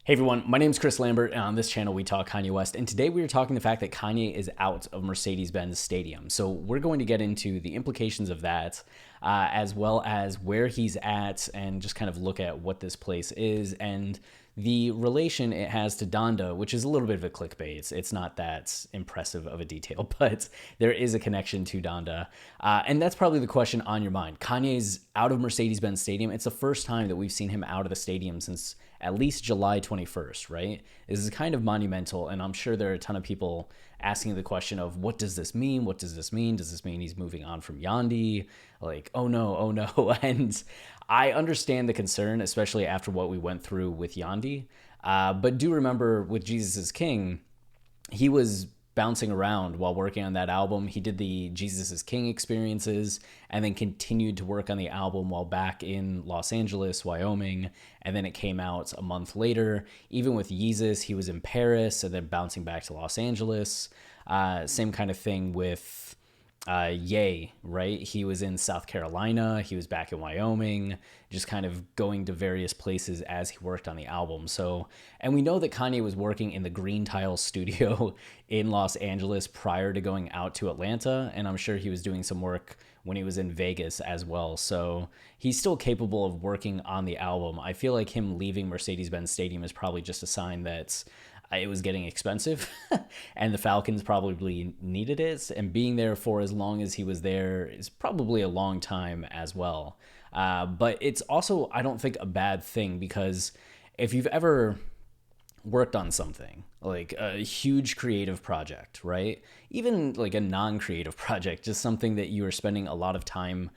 Hey everyone, my name is Chris Lambert, and on this channel we talk Kanye West. And today we are talking the fact that Kanye is out of Mercedes-Benz Stadium. So we're going to get into the implications of that, as well as where he's at, and just kind of look at what this place is and the relation it has to Donda, which is a little bit of a clickbait. It's not that impressive of a detail, but there is a connection to Donda. And that's probably the question on your mind. Kanye's out of Mercedes-Benz Stadium. It's the first time that we've seen him out of the stadium since at least July 21st, right? This is kind of monumental, and I'm sure there are a ton of people asking the question of what does this mean? What does this mean? Does this mean he's moving on from Yandi? Like, oh no, oh no. And I understand the concern, especially after what we went through with Yandi. But do remember with Jesus is King, he was bouncing around while working on that album. He did the Jesus is King experiences and then continued to work on the album while back in Los Angeles, Wyoming. And then it came out a month later. Even with Yeezus, he was in Paris and then bouncing back to Los Angeles. Same kind of thing with Ye, right? He was in South Carolina, he was back in Wyoming, just kind of going to various places as he worked on the album. So, and we know that Kanye was working in the Green Tile studio in Los Angeles prior to going out to Atlanta, and I'm sure he was doing some work when he was in Vegas as well. So he's still capable of working on the album. I feel like him leaving Mercedes-Benz Stadium is probably just a sign that it was getting expensive and the Falcons probably needed it, and being there for as long as he was there is probably a long time as well. But it's also, I don't think, a bad thing, because if you've ever worked on something like a huge creative project, right? Even like a non-creative project, just something that you are spending a lot of time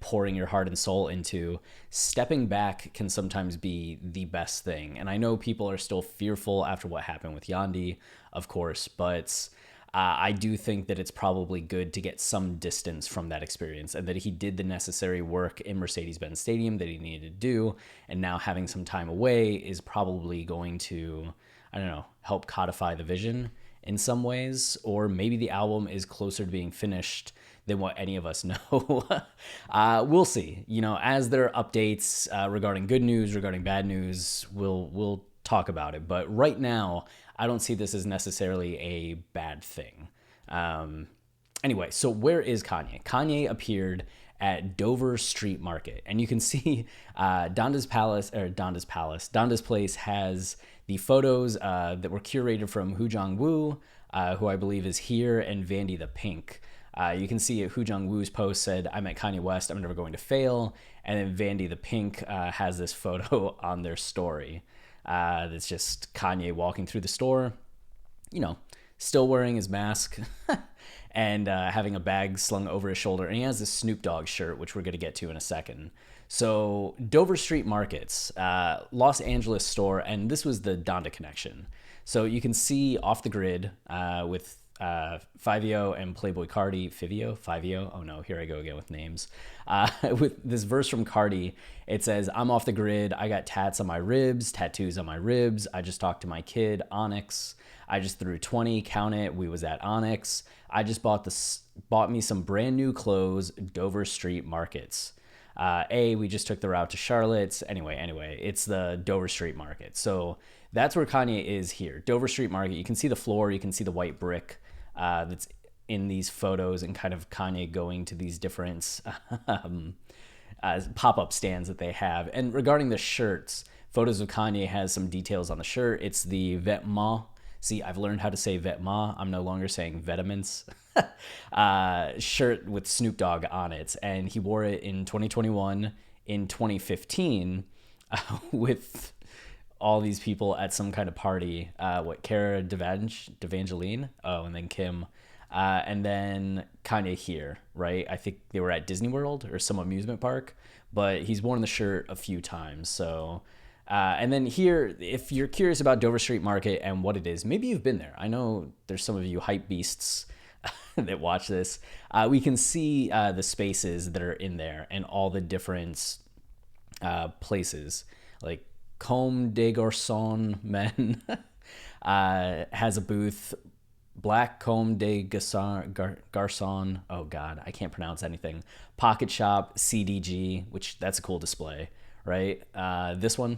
pouring your heart and soul into, stepping back can sometimes be the best thing. And I know people are still fearful after what happened with Yandi, of course, but I do think that it's probably good to get some distance from that experience, and that he did the necessary work in Mercedes-Benz Stadium that he needed to do. And now having some time away is probably going to, I don't know, help codify the vision in some ways, or maybe the album is closer to being finished than what any of us know. We'll see. You know, as there are updates regarding good news, regarding bad news, we'll talk about it. But right now, I don't see this as necessarily a bad thing. Anyway, so where is Kanye? Kanye appeared at Dover Street Market, and you can see Donda's Place has the photos that were curated from Hu Jong-woo, who I believe is here, and Vandy the Pink. You can see Hu Jong-woo's post said, "I met Kanye West, I'm never going to fail." And then Vandy the Pink has this photo on their story. That's just Kanye walking through the store, you know, still wearing his mask and having a bag slung over his shoulder. And he has this Snoop Dogg shirt, which we're going to get to in a second. So Dover Street Markets, Los Angeles store, and this was the Donda connection. So you can see off the grid with Fivio and Playboy Cardi, Fivio, oh no, here I go again with names. With this verse from Cardi, it says, "I'm off the grid, I got tats on my ribs, tattoos on my ribs, I just talked to my kid, Onyx, I just threw 20, count it, we was at Onyx, I just bought me some brand new clothes, Dover Street Markets. We just took the route to Charlotte." Anyway, it's the Dover Street Market. So that's where Kanye is here. Dover Street Market. You can see the floor, you can see the white brick that's in these photos, and kind of Kanye going to these different pop-up stands that they have. And regarding the shirts, photos of Kanye has some details on the shirt. It's the Vetements. See, I've learned how to say Vetements. I'm no longer saying Vetements. Shirt with Snoop Dogg on it. And he wore it in 2021, in 2015, with all these people at some kind of party. Cara Devangeline? Oh, and then Kim. And then Kanye here, right? I think they were at Disney World or some amusement park, but he's worn the shirt a few times. So, and then here, if you're curious about Dover Street Market and what it is, maybe you've been there. I know there's some of you hype beasts that watch this. We can see the spaces that are in there and all the different places, like Comme des Garçons Men has a booth. Black Comme des Garçons. Oh God, I can't pronounce anything. Pocket Shop, CDG, which that's a cool display, right? This one,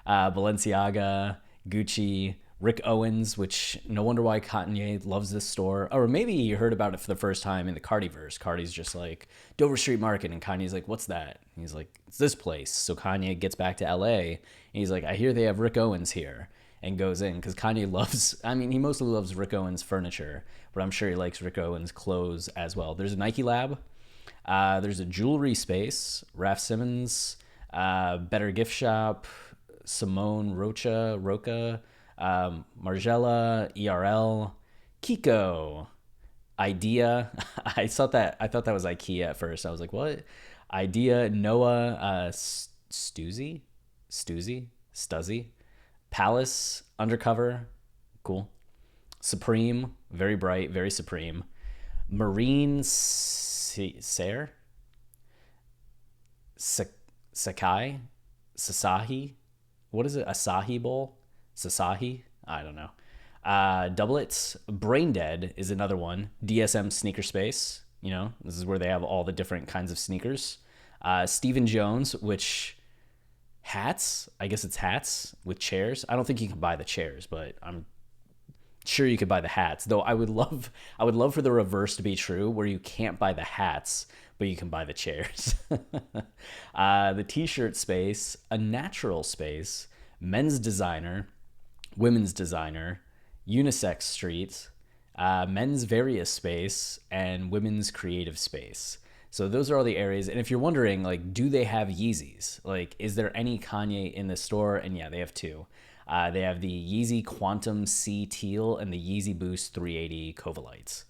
Balenciaga, Gucci, Rick Owens, which no wonder why Kanye loves this store. Or maybe you heard about it for the first time in the Cardiverse. Cardi's just like, Dover Street Market. And Kanye's like, what's that? And he's like, it's this place. So Kanye gets back to LA and he's like, I hear they have Rick Owens here. And goes in because Kanye loves, I mean, he mostly loves Rick Owens furniture, but I'm sure he likes Rick Owens clothes as well. There's a Nike lab. There's a jewelry space, Raf Simons, Better Gift Shop, Simone Roca, Margiela, ERL, Kiko, Idea. I thought that was IKEA at first. I was like, what? Idea, Noah, Stuzzy, Palace, Undercover, cool. Supreme, very bright, very supreme. Marine Sakai, Sasahi, what is it? Asahi Bowl? Sasahi? I don't know. Doublets, Brain Dead is another one. DSM Sneaker Space, you know, this is where they have all the different kinds of sneakers. Stephen Jones, which hats, I guess it's hats with chairs. I don't think you can buy the chairs, but I'm sure you could buy the hats. Though I would love for the reverse to be true, where you can't buy the hats, but you can buy the chairs. The t-shirt space, a natural space, men's designer, women's designer, unisex street, men's various space, and women's creative space. So those are all the areas. And if you're wondering, like, do they have Yeezys? Like, is there any Kanye in the store? And yeah, they have two. They have the Yeezy Quantum C Teal and the Yeezy Boost 380 Covalites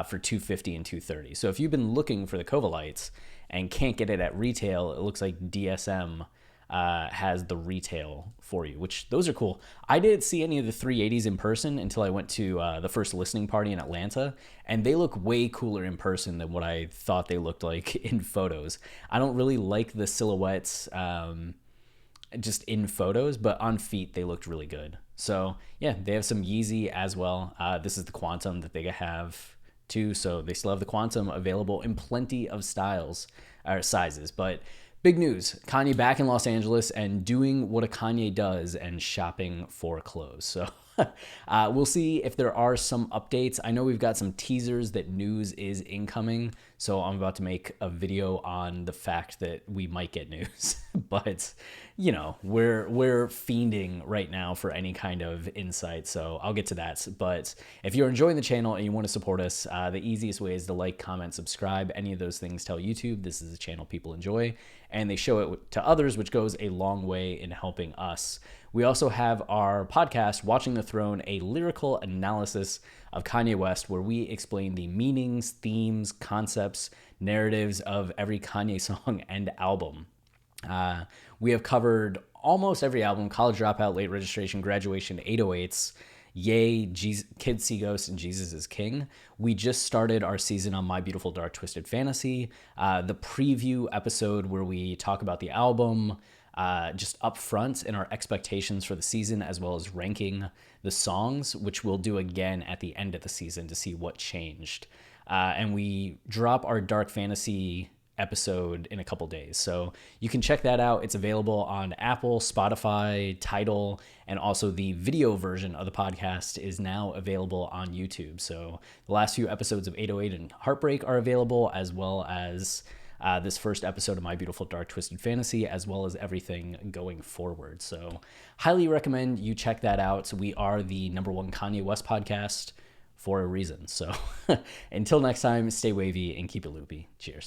for $250 and $230. So if you've been looking for the Covalites and can't get it at retail, it looks like DSM has the retail for you, which those are cool. I didn't see any of the 380s in person until I went to the first listening party in Atlanta, and they look way cooler in person than what I thought they looked like in photos. I don't really like the silhouettes just in photos, but on feet they looked really good. So yeah, they have some Yeezy as well. This is the Quantum that they have too, so they still have the Quantum available in plenty of styles or sizes. But big news, Kanye back in Los Angeles and doing what a Kanye does and shopping for clothes. So we'll see if there are some updates. I know we've got some teasers that news is incoming, so I'm about to make a video on the fact that we might get news. But, you know, we're fiending right now for any kind of insight, so I'll get to that. But if you're enjoying the channel and you want to support us, the easiest way is to like, comment, subscribe. Any of those things tell YouTube this is a channel people enjoy, and they show it to others, which goes a long way in helping us. We also have our podcast, Watching the Throne, a lyrical analysis of Kanye West, where we explain the meanings, themes, concepts, narratives of every Kanye song and album. We have covered almost every album: College Dropout, Late Registration, Graduation, 808s, Yay, Kids See Ghosts, and Jesus is King. We just started our season on My Beautiful Dark Twisted Fantasy, the preview episode where we talk about the album, just up front and our expectations for the season, as well as ranking the songs, which we'll do again at the end of the season to see what changed. And we drop our Dark Fantasy episode in a couple days, so you can check that out. It's available on Apple, Spotify, Tidal, and also the video version of the podcast is now available on YouTube. So the last few episodes of 808 and Heartbreak are available, as well as this first episode of My Beautiful Dark Twisted Fantasy, as well as everything going forward. So highly recommend you check that out. We are the #1 Kanye West podcast for a reason. So until next time, stay wavy and keep it loopy. Cheers.